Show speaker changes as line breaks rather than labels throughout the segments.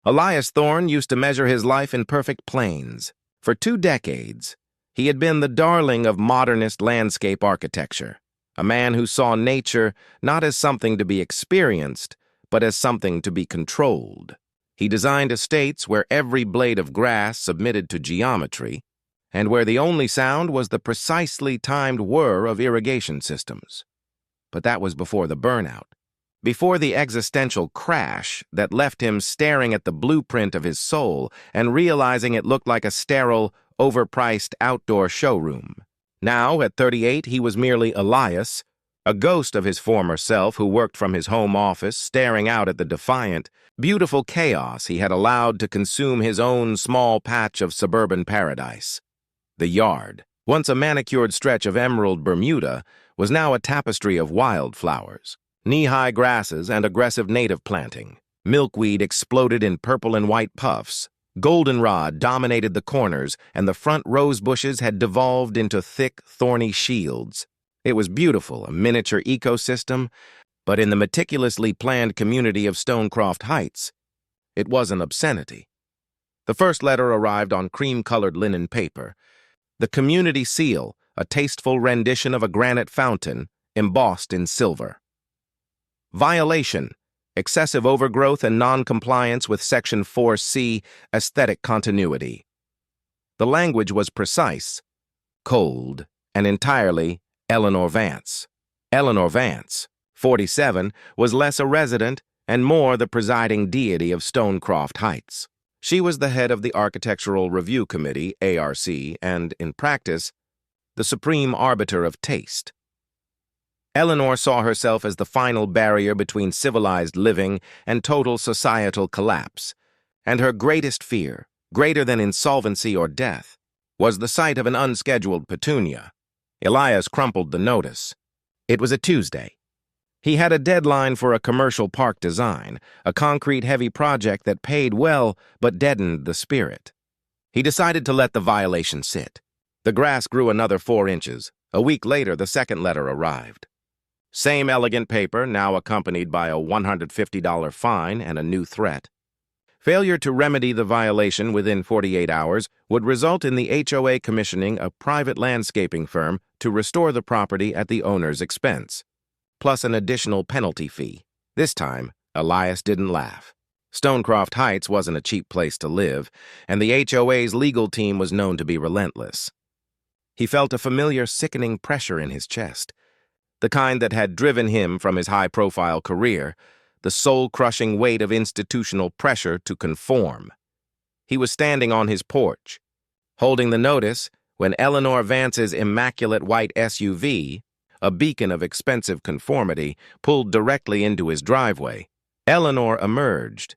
Elias Thorne used to measure his life in perfect planes. For 2 decades, he had been the darling of modernist landscape architecture, a man who saw nature not as something to be experienced, but as something to be controlled. He designed estates where every blade of grass submitted to geometry, and where the only sound was the precisely timed whir of irrigation systems. But that was before the burnout, before the existential crash that left him staring at the blueprint of his soul and realizing it looked like a sterile, overpriced outdoor showroom. Now, at 38, he was merely Elias, a ghost of his former self who worked from his home office, staring out at the defiant, beautiful chaos he had allowed to consume his own small patch of suburban paradise. The yard, once a manicured stretch of emerald Bermuda, was now a tapestry of wildflowers, knee-high grasses and aggressive native planting. Milkweed exploded in purple and white puffs. Goldenrod dominated the corners, and the front rose bushes had devolved into thick, thorny shields. It was beautiful, a miniature ecosystem, but in the meticulously planned community of Stonecroft Heights, it was an obscenity. The first letter arrived on cream-colored linen paper. The community seal, a tasteful rendition of a granite fountain, embossed in silver. Violation, excessive overgrowth and non-compliance with Section 4C, aesthetic continuity. The language was precise, cold, and entirely Eleanor Vance. Eleanor Vance, 47, was less a resident and more the presiding deity of Stonecroft Heights. She was the head of the Architectural Review Committee, ARC, and, in practice, the supreme arbiter of taste. Eleanor saw herself as the final barrier between civilized living and total societal collapse, and her greatest fear, greater than insolvency or death, was the sight of an unscheduled petunia. Elias crumpled the notice. It was a Tuesday. He had a deadline for a commercial park design, a concrete-heavy project that paid well but deadened the spirit. He decided to let the violation sit. The grass grew another 4 inches. A week later, the second letter arrived. Same elegant paper, now accompanied by a $150 fine and a new threat. Failure to remedy the violation within 48 hours would result in the HOA commissioning a private landscaping firm to restore the property at the owner's expense, plus an additional penalty fee. This time, Elias didn't laugh. Stonecroft Heights wasn't a cheap place to live, and the HOA's legal team was known to be relentless. He felt a familiar, sickening pressure in his chest, the kind that had driven him from his high-profile career, the soul-crushing weight of institutional pressure to conform. He was standing on his porch, holding the notice, when Eleanor Vance's immaculate white SUV, a beacon of expensive conformity, pulled directly into his driveway. Eleanor emerged,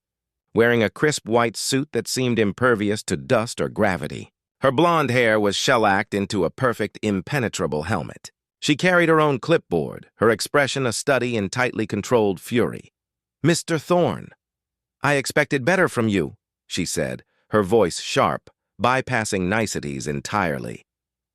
wearing a crisp white suit that seemed impervious to dust or gravity. Her blonde hair was shellacked into a perfect, impenetrable helmet. She carried her own clipboard, her expression a study in tightly controlled fury. "Mr. Thorne, I expected better from you," she said, her voice sharp, bypassing niceties entirely.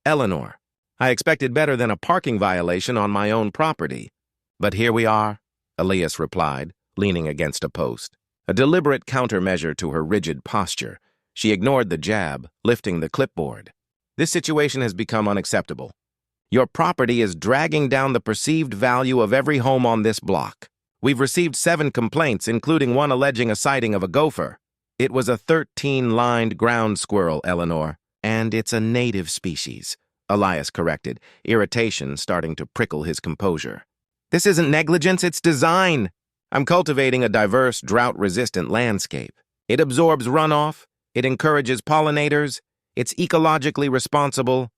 "Eleanor, I expected better than a parking violation on my own property. But here we are," Elias replied, leaning against a post. A deliberate countermeasure to her rigid posture, she ignored the jab, lifting the clipboard. "This situation has become unacceptable. Your property is dragging down the perceived value of every home on this block. We've received 7 complaints, including one alleging a sighting of a gopher. It was a 13-lined ground squirrel, Eleanor, and it's a native species," Elias corrected, irritation starting to prickle his composure. "This isn't negligence, it's design. I'm cultivating a diverse, drought-resistant landscape. It absorbs runoff, it encourages pollinators, it's ecologically responsible."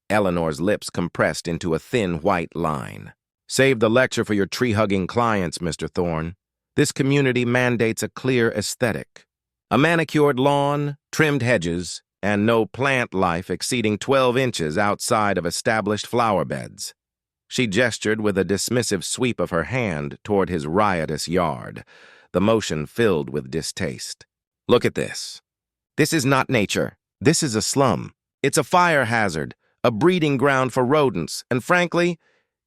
Eleanor's lips compressed into a thin white line. "Save the lecture for your tree-hugging clients, Mr. Thorne. This community mandates a clear aesthetic. A manicured lawn, trimmed hedges, and no plant life exceeding 12 inches outside of established flower beds." She gestured with a dismissive sweep of her hand toward his riotous yard, the motion filled with distaste. "Look at this. This is not nature. This is a slum. It's a fire hazard, a breeding ground for rodents, and frankly,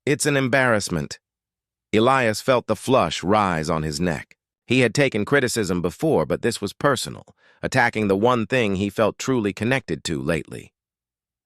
it's an embarrassment." Elias felt the flush rise on his neck. He had taken criticism before, but this was personal, attacking the one thing he felt truly connected to lately.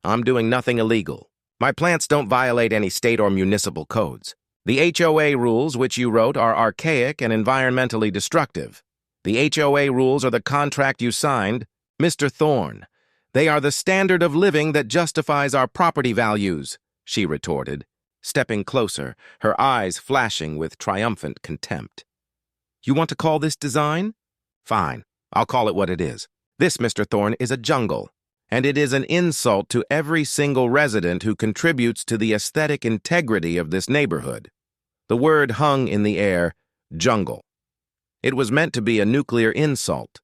I'm doing nothing illegal. My plants don't violate any state or municipal codes. The HOA rules which you wrote are archaic and environmentally destructive. The HOA rules are the contract you signed, Mr. Thorne. They are the standard of living that justifies our property values, she retorted, stepping closer, her eyes flashing with triumphant contempt. You want to call this design? Fine, I'll call it what it is. This, Mr. Thorne, is a jungle, and it is an insult to every single resident who contributes to the aesthetic integrity of this neighborhood. The word hung in the air, jungle. It was meant to be a nuclear insult,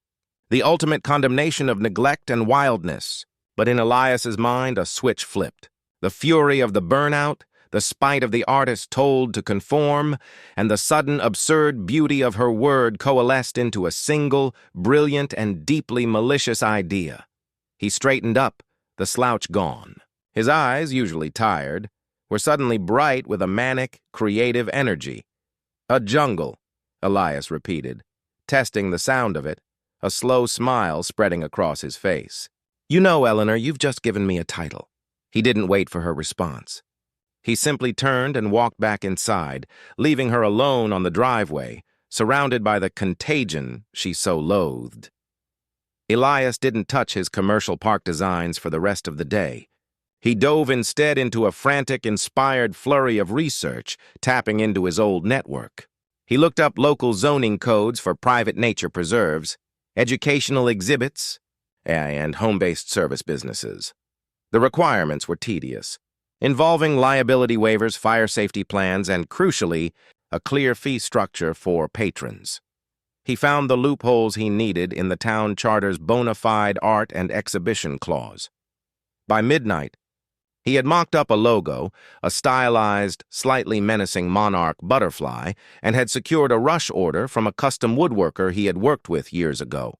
the ultimate condemnation of neglect and wildness. But in Elias's mind, a switch flipped. The fury of the burnout, the spite of the artist told to conform, and the sudden absurd beauty of her word coalesced into a single, brilliant, and deeply malicious idea. He straightened up, the slouch gone. His eyes, usually tired, were suddenly bright with a manic, creative energy. A jungle, Elias repeated, testing the sound of it, a slow smile spreading across his face. You know, Eleanor, you've just given me a title. He didn't wait for her response. He simply turned and walked back inside, leaving her alone on the driveway, surrounded by the contagion she so loathed. Elias didn't touch his commercial park designs for the rest of the day. He dove instead into a frantic, inspired flurry of research, tapping into his old network. He looked up local zoning codes for private nature preserves, educational exhibits, and home-based service businesses. The requirements were tedious, involving liability waivers, fire safety plans, and, crucially, a clear fee structure for patrons. He found the loopholes he needed in the town charter's bona fide art and exhibition clause. By midnight, he had mocked up a logo, a stylized, slightly menacing monarch butterfly, and had secured a rush order from a custom woodworker he had worked with years ago.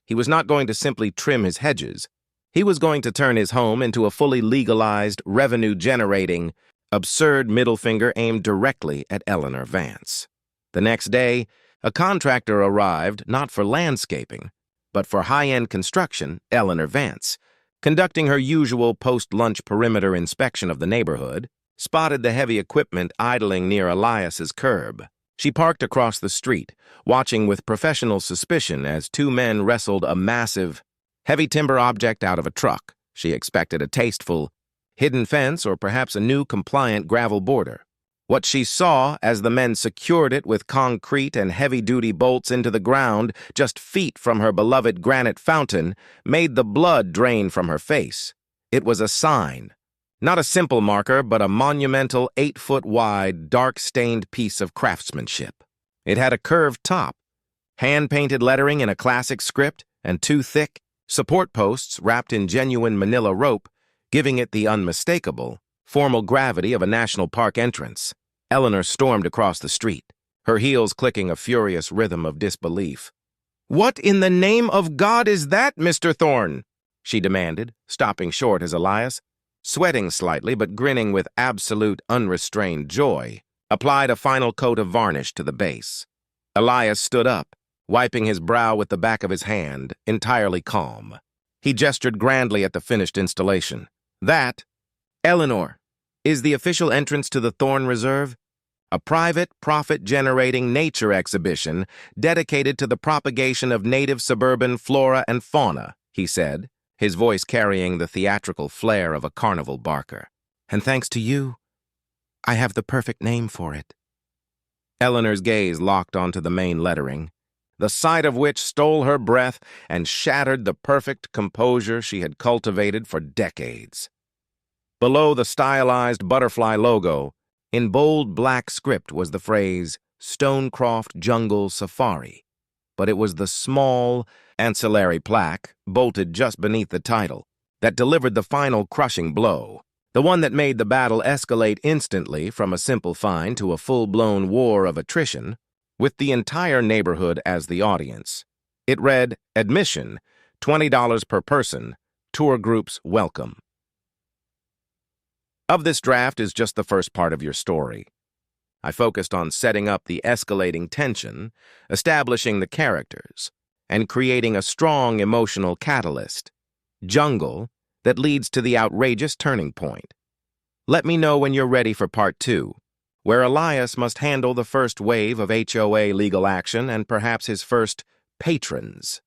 He was not going to simply trim his hedges. He was going to turn his home into a fully legalized, revenue-generating, absurd middle finger aimed directly at Eleanor Vance. The next day, a contractor arrived not for landscaping, but for high-end construction, Eleanor Vance, conducting her usual post-lunch perimeter inspection of the neighborhood, spotted the heavy equipment idling near Elias's curb. She parked across the street, watching with professional suspicion as two men wrestled a massive, heavy timber object out of a truck. She expected a tasteful, hidden fence or perhaps a new compliant gravel border. What she saw as the men secured it with concrete and heavy-duty bolts into the ground just feet from her beloved granite fountain made the blood drain from her face. It was a sign. Not a simple marker, but a monumental 8-foot-wide, dark-stained piece of craftsmanship. It had a curved top, hand-painted lettering in a classic script, and two thick support posts wrapped in genuine manila rope, giving it the unmistakable, formal gravity of a national park entrance. Eleanor stormed across the street, her heels clicking a furious rhythm of disbelief. "What in the name of God is that, Mr. Thorne?" she demanded, stopping short as Elias, sweating slightly but grinning with absolute unrestrained joy, applied a final coat of varnish to the base. Elias stood up, wiping his brow with the back of his hand, entirely calm. He gestured grandly at the finished installation. "That, Eleanor, is the official entrance to the Thorne Reserve, a private, profit-generating nature exhibition dedicated to the propagation of native suburban flora and fauna," he said, his voice carrying the theatrical flair of a carnival barker. "And thanks to you, I have the perfect name for it." Eleanor's gaze locked onto the main lettering, the sight of which stole her breath and shattered the perfect composure she had cultivated for decades. Below the stylized butterfly logo, in bold black script was the phrase, Stonecroft Jungle Safari, but it was the small, ancillary plaque, bolted just beneath the title, that delivered the final crushing blow, the one that made the battle escalate instantly from a simple find to a full-blown war of attrition, with the entire neighborhood as the audience. It read, "Admission, $20 per person, tour groups welcome." Of this draft is just the first part of your story. I focused on setting up the escalating tension, establishing the characters, and creating a strong emotional catalyst, jungle, that leads to the outrageous turning point. Let me know when you're ready for part 2, where Elias must handle the first wave of HOA legal action and perhaps his first patrons.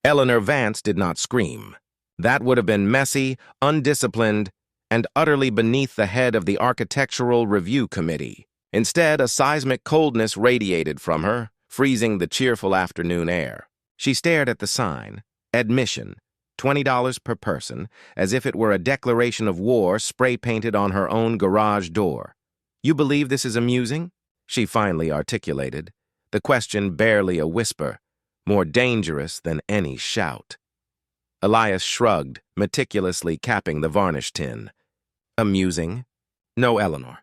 Eleanor Vance did not scream. That would have been messy, undisciplined, and utterly beneath the head of the Architectural Review Committee. Instead, a seismic coldness radiated from her, freezing the cheerful afternoon air. She stared at the sign, admission, $20 per person, as if it were a declaration of war spray-painted on her own garage door. "You believe this is amusing?" she finally articulated, the question barely a whisper, more dangerous than any shout. Elias shrugged, meticulously capping the varnish tin. "Amusing? No, Eleanor.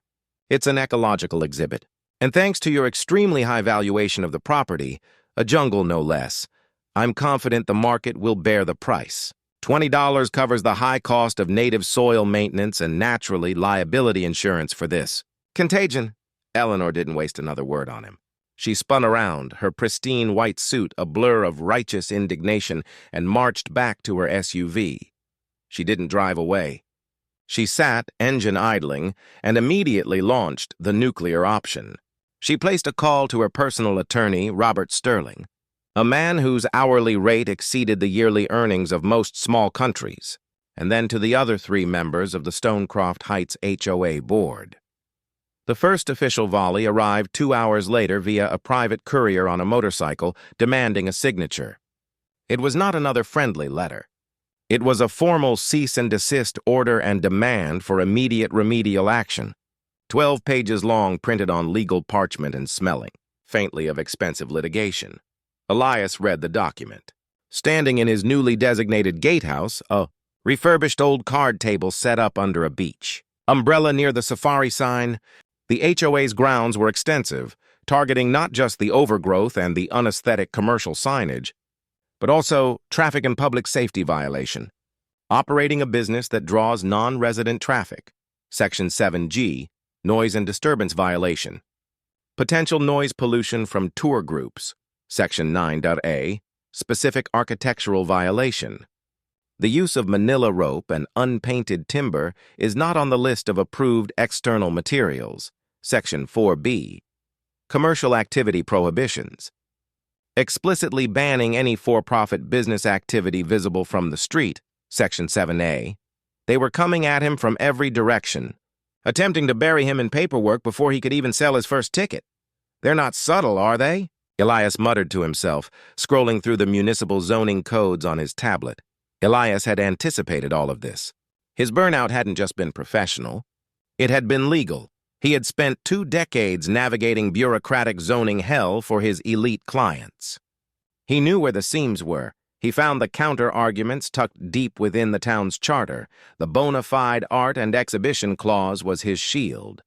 It's an ecological exhibit. And thanks to your extremely high valuation of the property, a jungle no less, I'm confident the market will bear the price. $20 covers the high cost of native soil maintenance and naturally liability insurance for this. Contagion." Eleanor didn't waste another word on him. She spun around, her pristine white suit a blur of righteous indignation, and marched back to her SUV. She didn't drive away. She sat, engine idling, and immediately launched the nuclear option. She placed a call to her personal attorney, Robert Sterling, a man whose hourly rate exceeded the yearly earnings of most small countries, and then to the other 3 members of the Stonecroft Heights HOA board. The first official volley arrived 2 hours later via a private courier on a motorcycle demanding a signature. It was not another friendly letter. It was a formal cease-and-desist order and demand for immediate remedial action, 12 pages long, printed on legal parchment and smelling faintly of expensive litigation. Elias read the document. Standing in his newly designated gatehouse, a refurbished old card table set up under a beach, umbrella near the safari sign, the HOA's grounds were extensive, targeting not just the overgrowth and the unaesthetic commercial signage, but also traffic and public safety violation. Operating a business that draws non-resident traffic. Section 7G, noise and disturbance violation. Potential noise pollution from tour groups. Section 9.A, specific architectural violation. The use of manila rope and unpainted timber is not on the list of approved external materials. Section 4B, commercial activity prohibitions. Explicitly banning any for-profit business activity visible from the street. Section 7A. They were coming at him from every direction, attempting to bury him in paperwork before he could even sell his first ticket. They're not subtle, are they? Elias muttered to himself, scrolling through the municipal zoning codes on his tablet. Elias had anticipated all of this. His burnout hadn't just been professional. It had been legal. He had spent 2 decades navigating bureaucratic zoning hell for his elite clients. He knew where the seams were. He found the counter-arguments tucked deep within the town's charter. The bona fide art and exhibition clause was his shield.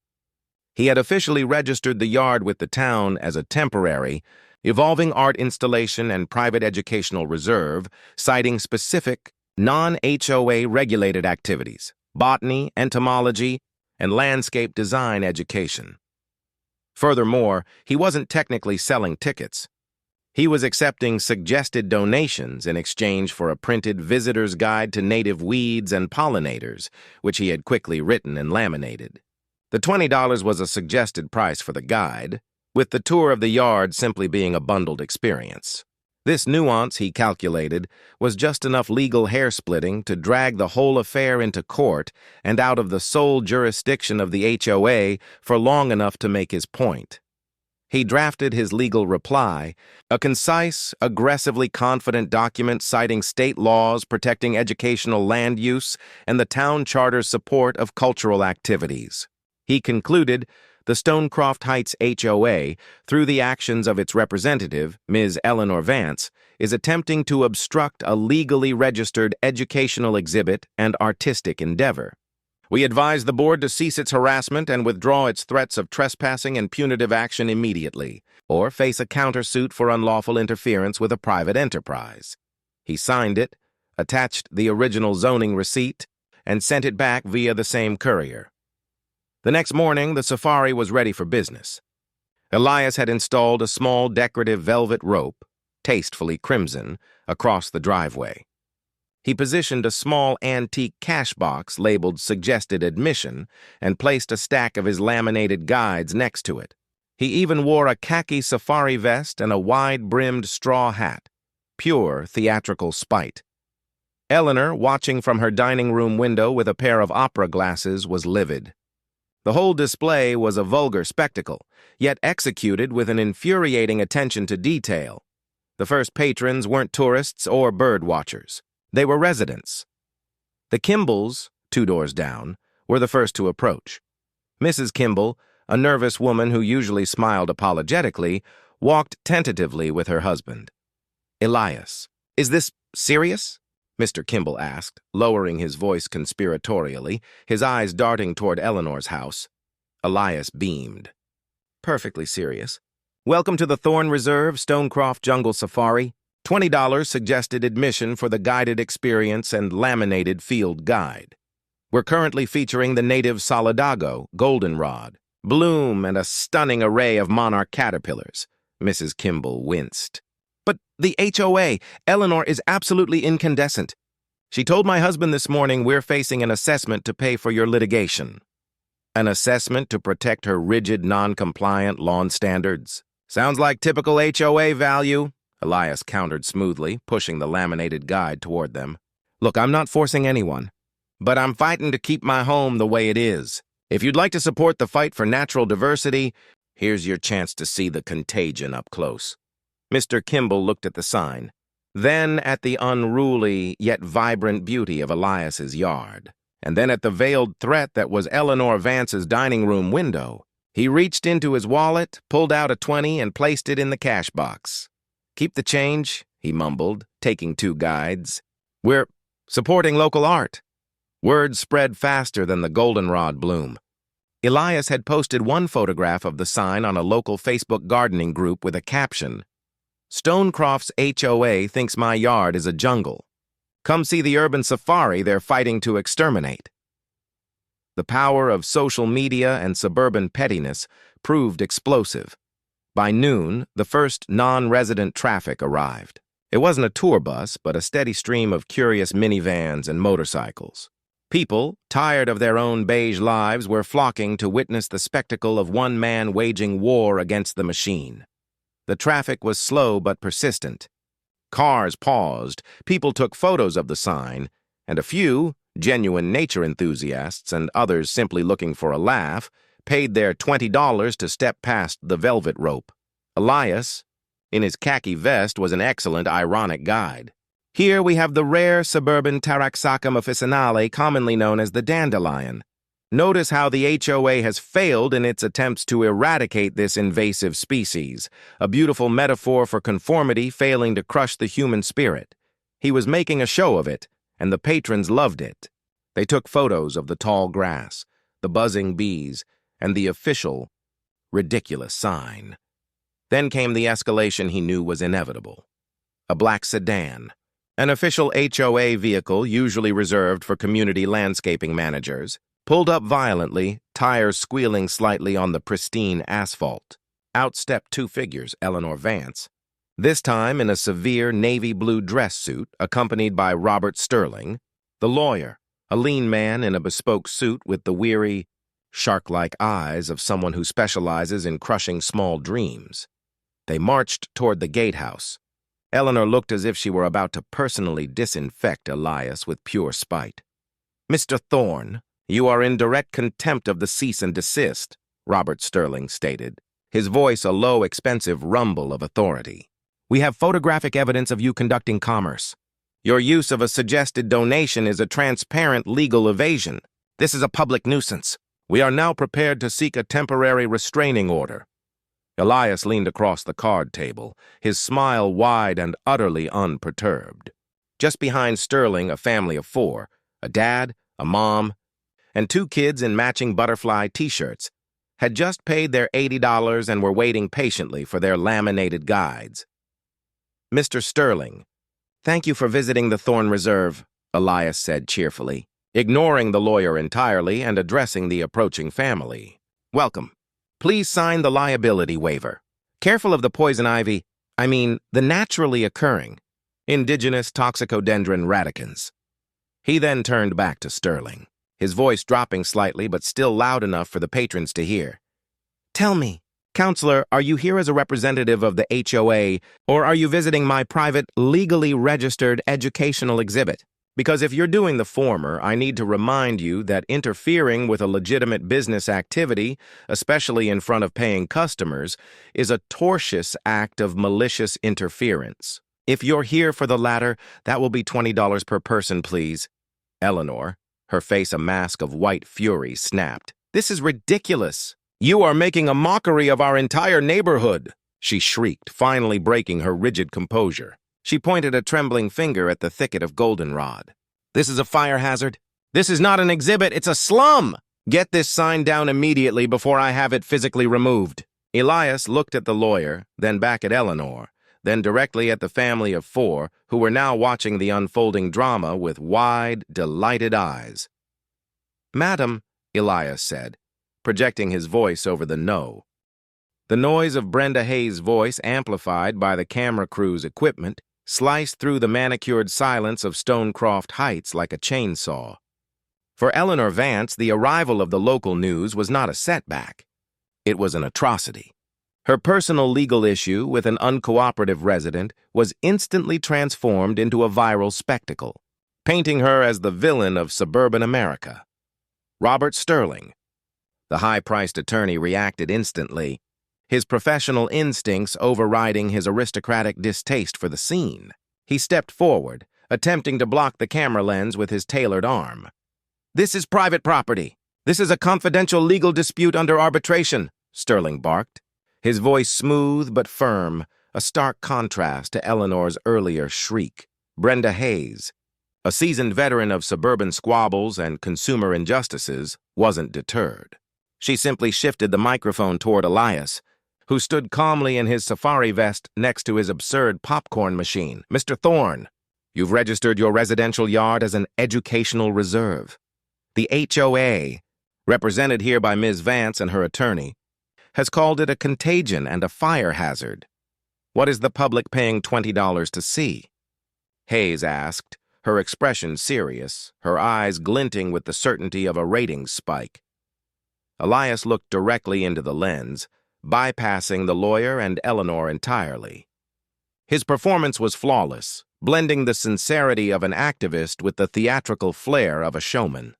He had officially registered the yard with the town as a temporary, evolving art installation and private educational reserve, citing specific, non-HOA regulated activities, botany, entomology, and landscape design education. Furthermore, he wasn't technically selling tickets. He was accepting suggested donations in exchange for a printed visitor's guide to native weeds and pollinators, which he had quickly written and laminated. The $20 was a suggested price for the guide, with the tour of the yard simply being a bundled experience. This nuance, he calculated, was just enough legal hair-splitting to drag the whole affair into court and out of the sole jurisdiction of the HOA for long enough to make his point. He drafted his legal reply, a concise, aggressively confident document citing state laws protecting educational land use and the town charter's support of cultural activities. He concluded, the Stonecroft Heights HOA, through the actions of its representative, Ms. Eleanor Vance, is attempting to obstruct a legally registered educational exhibit and artistic endeavor. We advise the board to cease its harassment and withdraw its threats of trespassing and punitive action immediately, or face a countersuit for unlawful interference with a private enterprise. He signed it, attached the original zoning receipt, and sent it back via the same courier. The next morning, the safari was ready for business. Elias had installed a small decorative velvet rope, tastefully crimson, across the driveway. He positioned a small antique cash box labeled Suggested Admission and placed a stack of his laminated guides next to it. He even wore a khaki safari vest and a wide-brimmed straw hat, pure theatrical spite. Eleanor, watching from her dining room window with a pair of opera glasses, was livid. The whole display was a vulgar spectacle, yet executed with an infuriating attention to detail. The first patrons weren't tourists or bird watchers. They were residents. The Kimballs, 2 doors down, were the first to approach. Mrs. Kimball, a nervous woman who usually smiled apologetically, walked tentatively with her husband. "Elias, is this serious?" Mr. Kimball asked, lowering his voice conspiratorially, his eyes darting toward Eleanor's house. Elias beamed. "Perfectly serious. Welcome to the Thorn Reserve Stonecroft Jungle Safari. $20 suggested admission for the guided experience and laminated field guide. We're currently featuring the native solidago, goldenrod, bloom, and a stunning array of monarch caterpillars." Mrs. Kimball winced. "But the HOA, Eleanor, is absolutely incandescent. She told my husband this morning we're facing an assessment to pay for your litigation." "An assessment to protect her rigid, non-compliant lawn standards? Sounds like typical HOA value," Elias countered smoothly, pushing the laminated guide toward them. "Look, I'm not forcing anyone, but I'm fighting to keep my home the way it is. If you'd like to support the fight for natural diversity, here's your chance to see the contagion up close." Mr. Kimball looked at the sign, then at the unruly yet vibrant beauty of Elias's yard, and then at the veiled threat that was Eleanor Vance's dining room window. He reached into his wallet, pulled out a 20, and placed it in the cash box. "Keep the change," he mumbled, taking 2 guides. "We're supporting local art." Word spread faster than the goldenrod bloom. Elias had posted one photograph of the sign on a local Facebook gardening group with a caption, "Stonecroft's HOA thinks my yard is a jungle. Come see the urban safari they're fighting to exterminate." The power of social media and suburban pettiness proved explosive. By noon, the first non-resident traffic arrived. It wasn't a tour bus, but a steady stream of curious minivans and motorcycles. People, tired of their own beige lives, were flocking to witness the spectacle of one man waging war against the machine. The traffic was slow but persistent. Cars paused, people took photos of the sign, and a few, genuine nature enthusiasts and others simply looking for a laugh, paid their $20 to step past the velvet rope. Elias, in his khaki vest, was an excellent ironic guide. "Here we have the rare suburban Taraxacum officinale, commonly known as the dandelion. Notice how the HOA has failed in its attempts to eradicate this invasive species, a beautiful metaphor for conformity failing to crush the human spirit." He was making a show of it, and the patrons loved it. They took photos of the tall grass, the buzzing bees, and the official, ridiculous sign. Then came the escalation he knew was inevitable. A black sedan, an official HOA vehicle usually reserved for community landscaping managers, pulled up violently, tires squealing slightly on the pristine asphalt. Out stepped 2 figures, Eleanor Vance, this time in a severe navy blue dress suit accompanied by Robert Sterling, the lawyer, a lean man in a bespoke suit with the weary, shark-like eyes of someone who specializes in crushing small dreams. They marched toward the gatehouse. Eleanor looked as if she were about to personally disinfect Elias with pure spite. "Mr. Thorne, you are in direct contempt of the cease and desist," Robert Sterling stated, his voice a low, expensive rumble of authority. "We have photographic evidence of you conducting commerce. Your use of a suggested donation is a transparent legal evasion. This is a public nuisance. We are now prepared to seek a temporary restraining order." Elias leaned across the card table, his smile wide and utterly unperturbed. Just behind Sterling, a family of 4, a dad, a mom, and 2 kids in matching butterfly t-shirts, had just paid their $80 and were waiting patiently for their laminated guides. "Mr. Sterling, thank you for visiting the Thorn Reserve," Elias said cheerfully. ignoring the lawyer entirely and addressing the approaching family. "Welcome. Please sign the liability waiver. Careful of the poison ivy, the naturally occurring indigenous toxicodendron radicans." He then turned back to Sterling, his voice dropping slightly but still loud enough for the patrons to hear. "Tell me, Counselor, are you here as a representative of the HOA, or are you visiting my private, legally registered educational exhibit? Because if you're doing the former, I need to remind you that interfering with a legitimate business activity, especially in front of paying customers, is a tortious act of malicious interference. If you're here for the latter, that will be $20 per person, please." Eleanor, her face a mask of white fury, snapped. "This is ridiculous. You are making a mockery of our entire neighborhood," she shrieked, finally breaking her rigid composure. She pointed a trembling finger at the thicket of goldenrod. "This is a fire hazard. This is not an exhibit, it's a slum! Get this sign down immediately before I have it physically removed." Elias looked at the lawyer, then back at Eleanor, then directly at the family of four, who were now watching the unfolding drama with wide, delighted eyes. "Madam," Elias said, projecting his voice over the no. The noise of Brenda Hayes' voice, amplified by the camera crew's equipment, sliced through the manicured silence of Stonecroft Heights like a chainsaw. For Eleanor Vance, the arrival of the local news was not a setback. It was an atrocity. Her personal legal issue with an uncooperative resident was instantly transformed into a viral spectacle, painting her as the villain of suburban America. Robert Sterling, the high-priced attorney, reacted instantly, his professional instincts overriding his aristocratic distaste for the scene. He stepped forward, attempting to block the camera lens with his tailored arm. "This is private property. This is a confidential legal dispute under arbitration," Sterling barked, his voice smooth but firm, a stark contrast to Eleanor's earlier shriek. Brenda Hayes, a seasoned veteran of suburban squabbles and consumer injustices, wasn't deterred. She simply shifted the microphone toward Elias, who stood calmly in his safari vest next to his absurd popcorn machine. "Mr. Thorne, you've registered your residential yard as an educational reserve. The HOA, represented here by Ms. Vance and her attorney, has called it a contagion and a fire hazard. What is the public paying $20 to see?" Hayes asked, her expression serious, her eyes glinting with the certainty of a ratings spike. Elias looked directly into the lens, bypassing the lawyer and Eleanor entirely. His performance was flawless, blending the sincerity of an activist with the theatrical flair of a showman.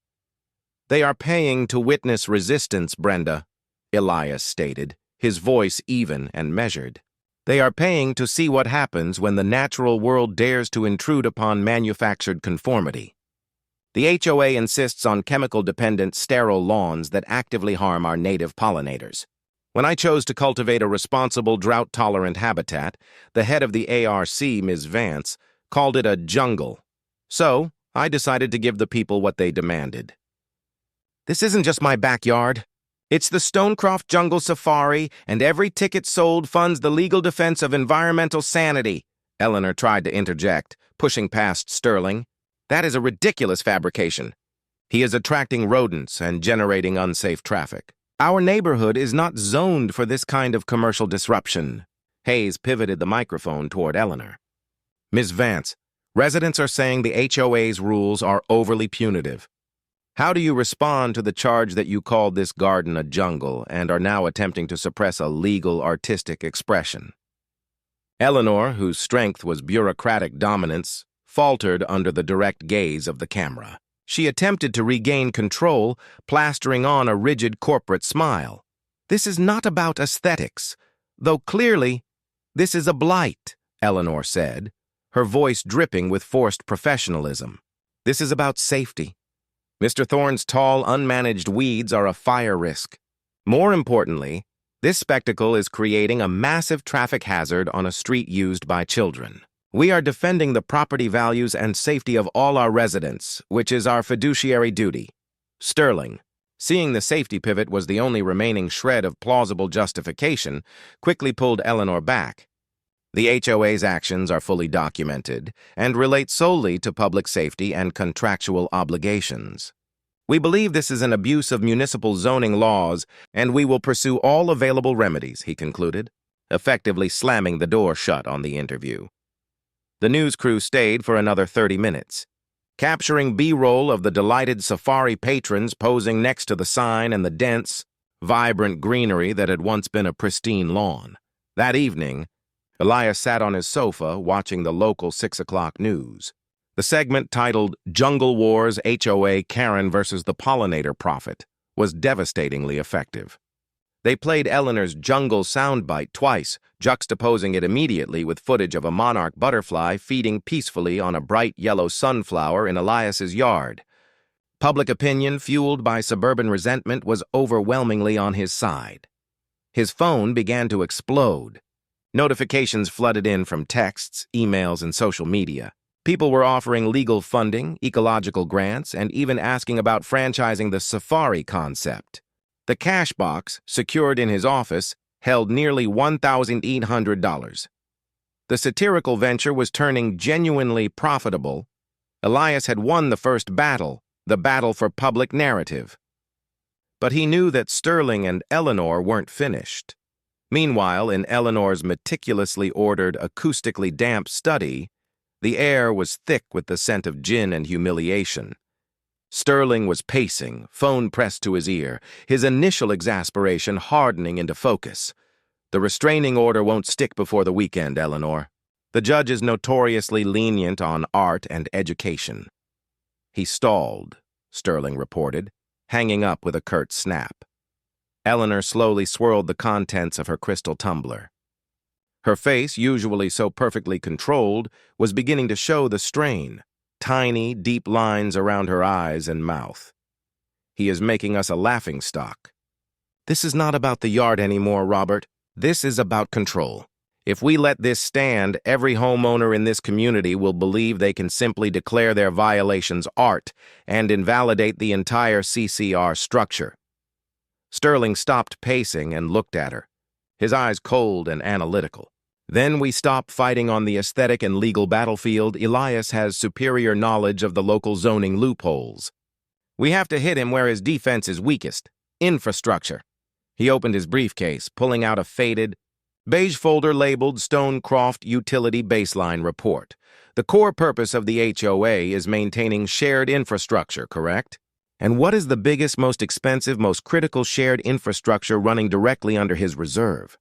"They are paying to witness resistance, Brenda," Elias stated, his voice even and measured. "They are paying to see what happens when the natural world dares to intrude upon manufactured conformity. The HOA insists on chemical-dependent sterile lawns that actively harm our native pollinators. When I chose to cultivate a responsible, drought-tolerant habitat, the head of the ARC, Ms. Vance, called it a jungle. So, I decided to give the people what they demanded. This isn't just my backyard. It's the Stonecroft Jungle Safari, and every ticket sold funds the legal defense of environmental sanity," Eleanor tried to interject, pushing past Sterling. "That is a ridiculous fabrication. He is attracting rodents and generating unsafe traffic. Our neighborhood is not zoned for this kind of commercial disruption." Hayes pivoted the microphone toward Eleanor. "Ms. Vance, residents are saying the HOA's rules are overly punitive. How do you respond to the charge that you called this garden a jungle and are now attempting to suppress a legal, artistic expression?" Eleanor, whose strength was bureaucratic dominance, faltered under the direct gaze of the camera. She attempted to regain control, plastering on a rigid corporate smile. "This is not about aesthetics, though clearly this is a blight," Eleanor said, her voice dripping with forced professionalism. "This is about safety. Mr. Thorne's tall, unmanaged weeds are a fire risk. More importantly, this spectacle is creating a massive traffic hazard on a street used by children. We are defending the property values and safety of all our residents, which is our fiduciary duty." Sterling, seeing the safety pivot was the only remaining shred of plausible justification, quickly pulled Eleanor back. The HOA's actions are fully documented and relate solely to public safety and contractual obligations. We believe this is an abuse of municipal zoning laws, and we will pursue all available remedies, he concluded, effectively slamming the door shut on the interview. The news crew stayed for another 30 minutes, capturing B-roll of the delighted safari patrons posing next to the sign and the dense, vibrant greenery that had once been a pristine lawn. That evening, Elias sat on his sofa watching the local 6 o'clock news. The segment titled Jungle Wars HOA Karen versus the Pollinator Prophet was devastatingly effective. They played Eleanor's jungle soundbite twice, juxtaposing it immediately with footage of a monarch butterfly feeding peacefully on a bright yellow sunflower in Elias's yard. Public opinion, fueled by suburban resentment, was overwhelmingly on his side. His phone began to explode. Notifications flooded in from texts, emails, and social media. People were offering legal funding, ecological grants, and even asking about franchising the safari concept. The cash box, secured in his office, held nearly $1,800. The satirical venture was turning genuinely profitable. Elias had won the first battle, the battle for public narrative. But he knew that Sterling and Eleanor weren't finished. Meanwhile, in Eleanor's meticulously ordered, acoustically damp study, the air was thick with the scent of gin and humiliation. Sterling was pacing, phone pressed to his ear, his initial exasperation hardening into focus. The restraining order won't stick before the weekend, Eleanor. The judge is notoriously lenient on art and education. He stalled, Sterling reported, hanging up with a curt snap. Eleanor slowly swirled the contents of her crystal tumbler. Her face, usually so perfectly controlled, was beginning to show the strain. Tiny, deep lines around her eyes and mouth. He is making us a laughingstock. This is not about the yard anymore, Robert. This is about control. If we let this stand, every homeowner in this community will believe they can simply declare their violations art and invalidate the entire CCR structure. Sterling stopped pacing and looked at her, his eyes cold and analytical. Then we stop fighting on the aesthetic and legal battlefield. Elias has superior knowledge of the local zoning loopholes. We have to hit him where his defense is weakest, infrastructure. He opened his briefcase, pulling out a faded, beige folder labeled Stonecroft Utility Baseline Report. The core purpose of the HOA is maintaining shared infrastructure, correct? And what is the biggest, most expensive, most critical shared infrastructure running directly under his reserve?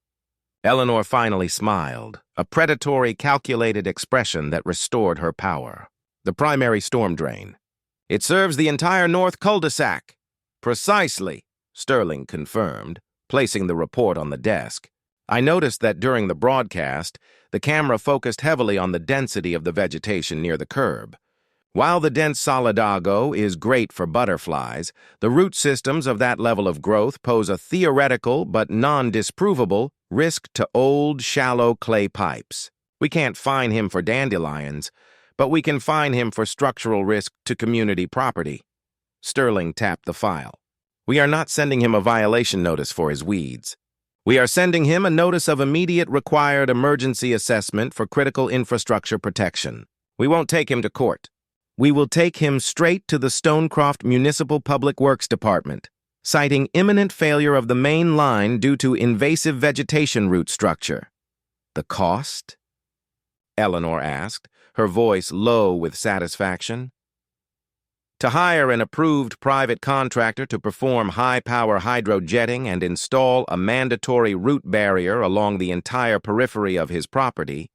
Eleanor finally smiled, a predatory, calculated expression that restored her power. The primary storm drain. It serves the entire north cul-de-sac. Precisely, Sterling confirmed, placing the report on the desk. I noticed that during the broadcast, the camera focused heavily on the density of the vegetation near the curb. While the dense solidago is great for butterflies, the root systems of that level of growth pose a theoretical but non-disprovable risk to old, shallow clay pipes. We can't fine him for dandelions, but we can fine him for structural risk to community property. Sterling tapped the file. We are not sending him a violation notice for his weeds. We are sending him a notice of immediate required emergency assessment for critical infrastructure protection. We won't take him to court. We will take him straight to the Stonecroft Municipal Public Works Department, citing imminent failure of the main line due to invasive vegetation root structure. The cost? Eleanor asked, her voice low with satisfaction. To hire an approved private contractor to perform high-power hydrojetting and install a mandatory root barrier along the entire periphery of his property,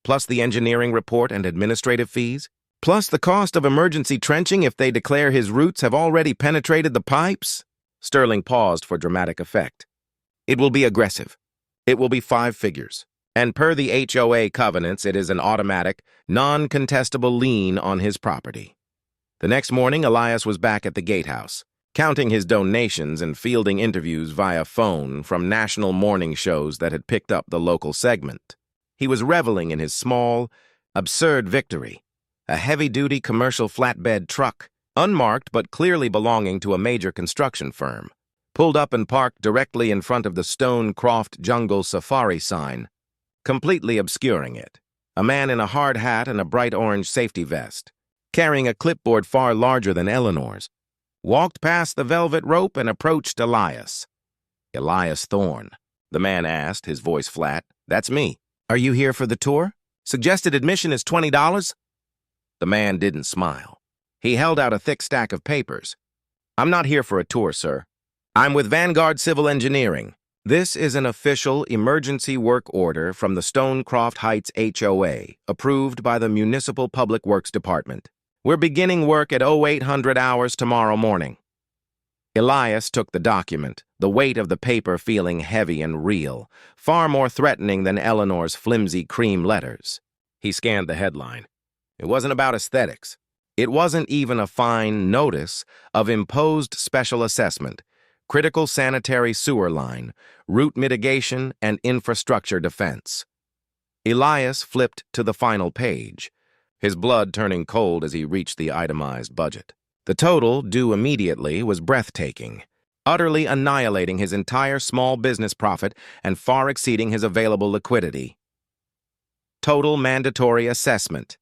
plus the engineering report and administrative fees, plus the cost of emergency trenching if they declare his roots have already penetrated the pipes? Sterling paused for dramatic effect. It will be aggressive. It will be 5 figures. And per the HOA covenants, it is an automatic, non-contestable lien on his property. The next morning, Elias was back at the gatehouse, counting his donations and fielding interviews via phone from national morning shows that had picked up the local segment. He was reveling in his small, absurd victory, a heavy-duty commercial flatbed truck, unmarked but clearly belonging to a major construction firm, pulled up and parked directly in front of the Stonecroft Jungle Safari sign. completely obscuring it. A man in a hard hat and a bright orange safety vest, carrying a clipboard far larger than Eleanor's, walked past the velvet rope and approached Elias. "Elias Thorne," the man asked, his voice flat. "That's me. Are you here for the tour? Suggested admission is $20. The man didn't smile. He held out a thick stack of papers. "I'm not here for a tour, sir. I'm with Vanguard Civil Engineering. This is an official emergency work order from the Stonecroft Heights HOA, approved by the Municipal Public Works Department. We're beginning work at 0800 hours tomorrow morning." Elias took the document, the weight of the paper feeling heavy and real, far more threatening than Eleanor's flimsy cream letters. He scanned the headline. It wasn't about aesthetics. It wasn't even a fine notice of imposed special assessment, critical sanitary sewer line, root mitigation, and infrastructure defense. Elias flipped to the final page, his blood turning cold as he reached the itemized budget. The total, due immediately, was breathtaking, utterly annihilating his entire small business profit and far exceeding his available liquidity. Total mandatory assessment: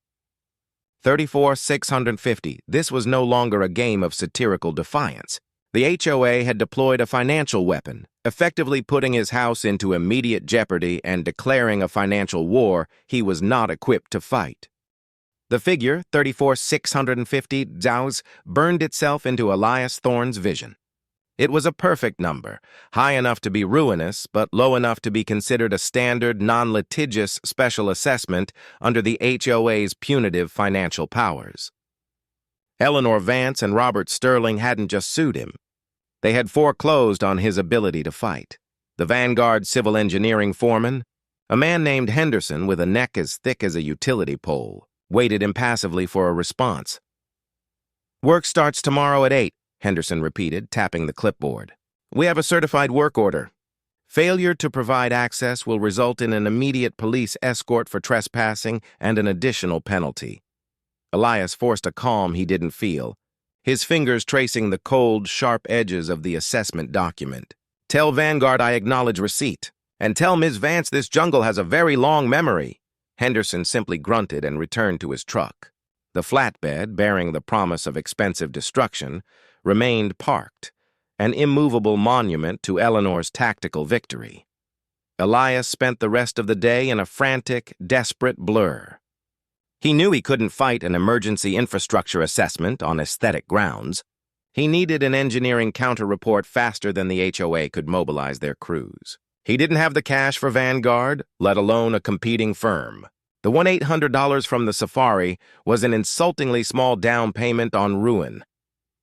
$34,650. This was no longer a game of satirical defiance. The HOA had deployed a financial weapon, effectively putting his house into immediate jeopardy and declaring a financial war he was not equipped to fight. The figure, $34,650, burned itself into Elias Thorne's vision. It was a perfect number, high enough to be ruinous, but low enough to be considered a standard, non-litigious special assessment under the HOA's punitive financial powers. Eleanor Vance and Robert Sterling hadn't just sued him. They had foreclosed on his ability to fight. The Vanguard Civil Engineering foreman, a man named Henderson with a neck as thick as a utility pole, waited impassively for a response. "Work starts tomorrow at 8, Henderson repeated, tapping the clipboard. "We have a certified work order. Failure to provide access will result in an immediate police escort for trespassing and an additional penalty." Elias forced a calm he didn't feel, his fingers tracing the cold, sharp edges of the assessment document. "Tell Vanguard I acknowledge receipt. And tell Ms. Vance this jungle has a very long memory." Henderson simply grunted and returned to his truck. The flatbed, bearing the promise of expensive destruction, remained parked, an immovable monument to Eleanor's tactical victory. Elias spent the rest of the day in a frantic, desperate blur. He knew he couldn't fight an emergency infrastructure assessment on aesthetic grounds. He needed an engineering counter-report faster than the HOA could mobilize their crews. He didn't have the cash for Vanguard, let alone a competing firm. The $1-800 from the safari was an insultingly small down payment on ruin.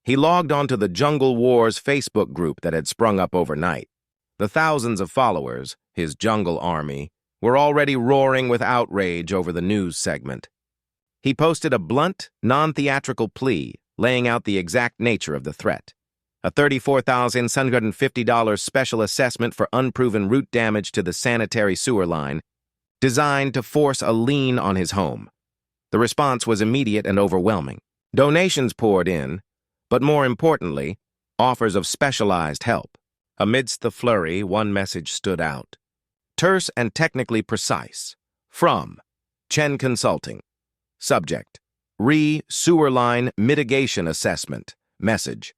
He logged onto the Jungle Wars Facebook group that had sprung up overnight. The thousands of followers, his jungle army, were already roaring with outrage over the news segment. He posted a blunt, non-theatrical plea, laying out the exact nature of the threat. A $34,750 special assessment for unproven root damage to the sanitary sewer line, designed to force a lien on his home. The response was immediate and overwhelming. Donations poured in, but more importantly, offers of specialized help. Amidst the flurry, one message stood out. Terse and technically precise. From Chen Consulting. Subject: Sewer Line Mitigation Assessment. Message: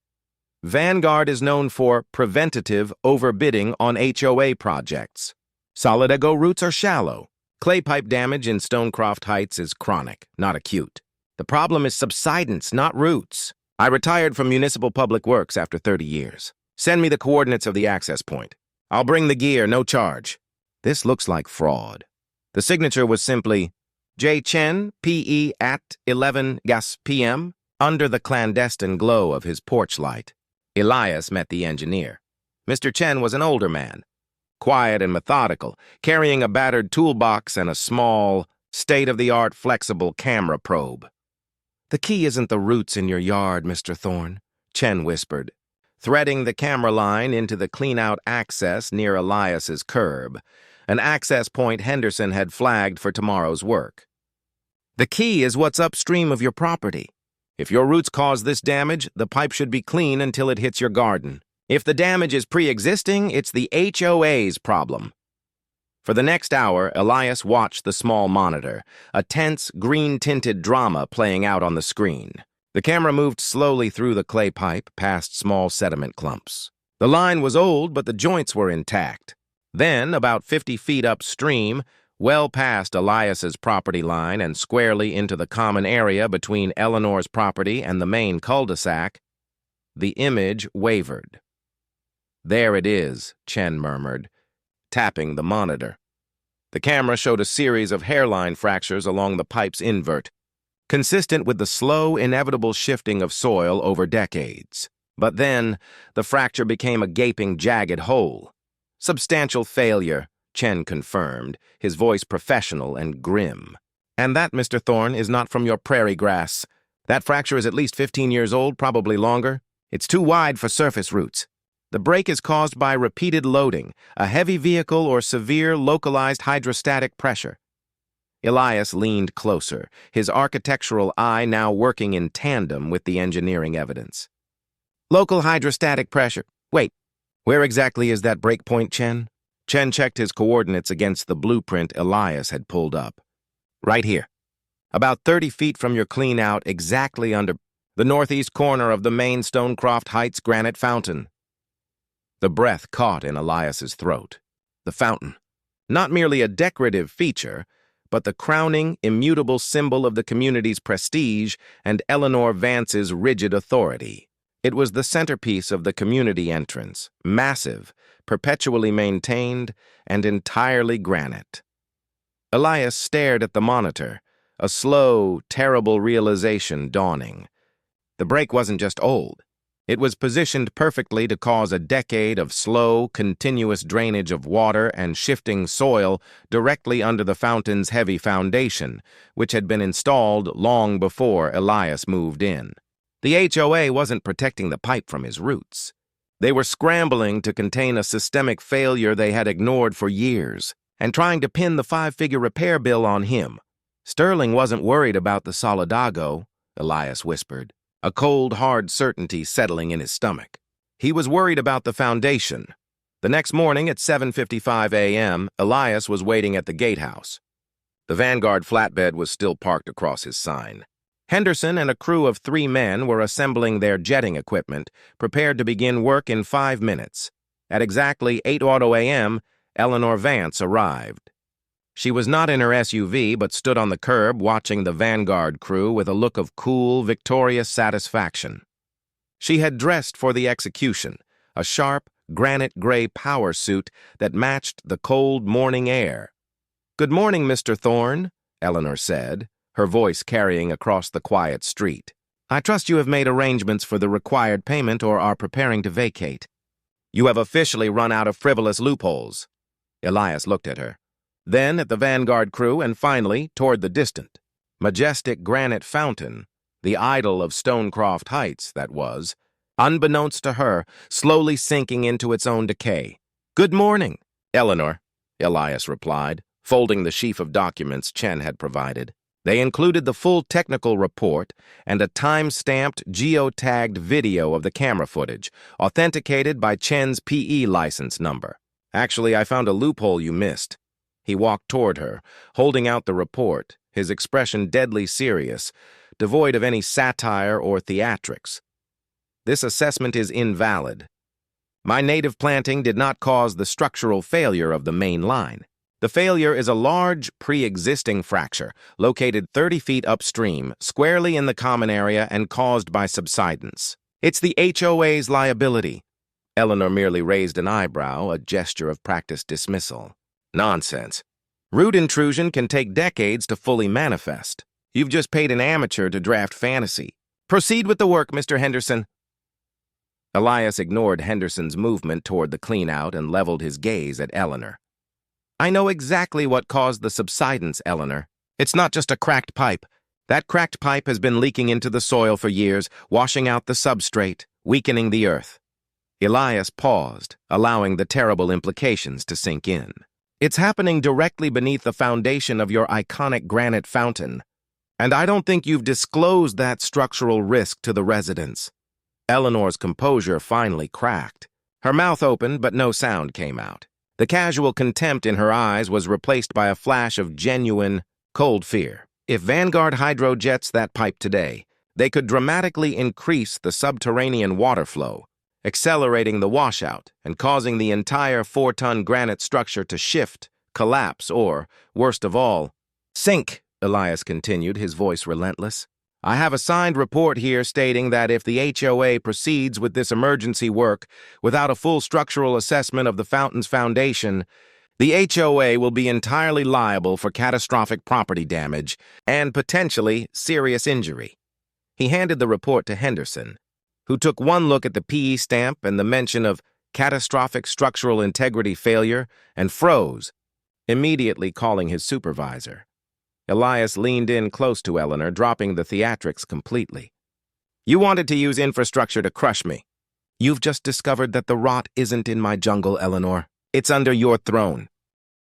Vanguard is known for preventative overbidding on HOA projects. Solid Ego roots are shallow. Clay pipe damage in Stonecroft Heights is chronic, not acute. The problem is subsidence, not roots. I retired from Municipal Public Works after 30 years. Send me the coordinates of the access point. I'll bring the gear, no charge. This looks like fraud. The signature was simply J. Chen, P.E. at 11 gas p.m. Under the clandestine glow of his porch light, Elias met the engineer. Mr. Chen was an older man, quiet and methodical, carrying a battered toolbox and a small, state-of-the-art flexible camera probe. "The key isn't the roots in your yard, Mr. Thorne," Chen whispered, threading the camera line into the clean-out access near Elias's curb, an access point Henderson had flagged for tomorrow's work. "The key is what's upstream of your property. If your roots cause this damage, the pipe should be clean until it hits your garden. If the damage is pre-existing, it's the HOA's problem." For the next hour, Elias watched the small monitor, a tense, green-tinted drama playing out on the screen. The camera moved slowly through the clay pipe, past small sediment clumps. The line was old, but the joints were intact. Then, about 50 feet upstream, well past Elias's property line and squarely into the common area between Eleanor's property and the main cul-de-sac, the image wavered. "There it is," Chen murmured, tapping the monitor. The camera showed a series of hairline fractures along the pipe's invert, consistent with the slow, inevitable shifting of soil over decades. But then, the fracture became a gaping, jagged hole. "Substantial failure," Chen confirmed, his voice professional and grim. "And that, Mr. Thorne, is not from your prairie grass. That fracture is at least 15 years old, probably longer. It's too wide for surface roots. The break is caused by repeated loading, a heavy vehicle, or severe localized hydrostatic pressure." Elias leaned closer, his architectural eye now working in tandem with the engineering evidence. "Local hydrostatic pressure. Wait, where exactly is that break point, Chen?" Chen checked his coordinates against the blueprint Elias had pulled up. "Right here. About 30 feet from your clean-out, exactly under the northeast corner of the main Stonecroft Heights granite fountain." The breath caught in Elias's throat. The fountain. Not merely a decorative feature, but the crowning, immutable symbol of the community's prestige and Eleanor Vance's rigid authority. It was the centerpiece of the community entrance, massive, perpetually maintained, and entirely granite. Elias stared at the monitor, a slow, terrible realization dawning. The break wasn't just old. It was positioned perfectly to cause a decade of slow, continuous drainage of water and shifting soil directly under the fountain's heavy foundation, which had been installed long before Elias moved in. The HOA wasn't protecting the pipe from his roots. They were scrambling to contain a systemic failure they had ignored for years, and trying to pin the 5-figure repair bill on him. Sterling wasn't worried about the Solidago, Elias whispered, a cold, hard certainty settling in his stomach. He was worried about the foundation. The next morning at 7:55 a.m., Elias was waiting at the gatehouse. The Vanguard flatbed was still parked across his sign. Henderson and a crew of 3 men were assembling their jetting equipment, prepared to begin work in 5 minutes. At exactly 8:00 a.m., Eleanor Vance arrived. She was not in her SUV, but stood on the curb watching the Vanguard crew with a look of cool, victorious satisfaction. She had dressed for the execution, a sharp, granite-gray power suit that matched the cold morning air. "Good morning, Mr. Thorne," Eleanor said, her voice carrying across the quiet street. "I trust you have made arrangements for the required payment or are preparing to vacate. You have officially run out of frivolous loopholes." Elias looked at her, then at the Vanguard crew, and finally toward the distant, majestic granite fountain, the idol of Stonecroft Heights, that was, unbeknownst to her, slowly sinking into its own decay. "Good morning, Eleanor," Elias replied, folding the sheaf of documents Chen had provided. They included the full technical report and a time-stamped, geotagged video of the camera footage, authenticated by Chen's PE license number. "Actually, I found a loophole you missed." He walked toward her, holding out the report, his expression deadly serious, devoid of any satire or theatrics. "This assessment is invalid. My native planting did not cause the structural failure of the main line. The failure is a large, pre-existing fracture, located 30 feet upstream, squarely in the common area and caused by subsidence. It's the HOA's liability." Eleanor merely raised an eyebrow, a gesture of practiced dismissal. "Nonsense. Root intrusion can take decades to fully manifest. You've just paid an amateur to draft fantasy. Proceed with the work, Mr. Henderson." Elias ignored Henderson's movement toward the clean-out and leveled his gaze at Eleanor. "I know exactly what caused the subsidence, Eleanor. It's not just a cracked pipe. That cracked pipe has been leaking into the soil for years, washing out the substrate, weakening the earth." Elias paused, allowing the terrible implications to sink in. "It's happening directly beneath the foundation of your iconic granite fountain. And I don't think you've disclosed that structural risk to the residents." Eleanor's composure finally cracked. Her mouth opened, but no sound came out. The casual contempt in her eyes was replaced by a flash of genuine, cold fear. If Vanguard hydrojets that pipe today, they could dramatically increase the subterranean water flow, accelerating the washout and causing the entire 4-ton granite structure to shift, collapse, or, worst of all, sink, Elias continued, his voice relentless. I have a signed report here stating that if the HOA proceeds with this emergency work without a full structural assessment of the fountain's foundation, the HOA will be entirely liable for catastrophic property damage and potentially serious injury. He handed the report to Henderson, who took one look at the PE stamp and the mention of catastrophic structural integrity failure and froze, immediately calling his supervisor. Elias leaned in close to Eleanor, dropping the theatrics completely. You wanted to use infrastructure to crush me. You've just discovered that the rot isn't in my jungle, Eleanor. It's under your throne.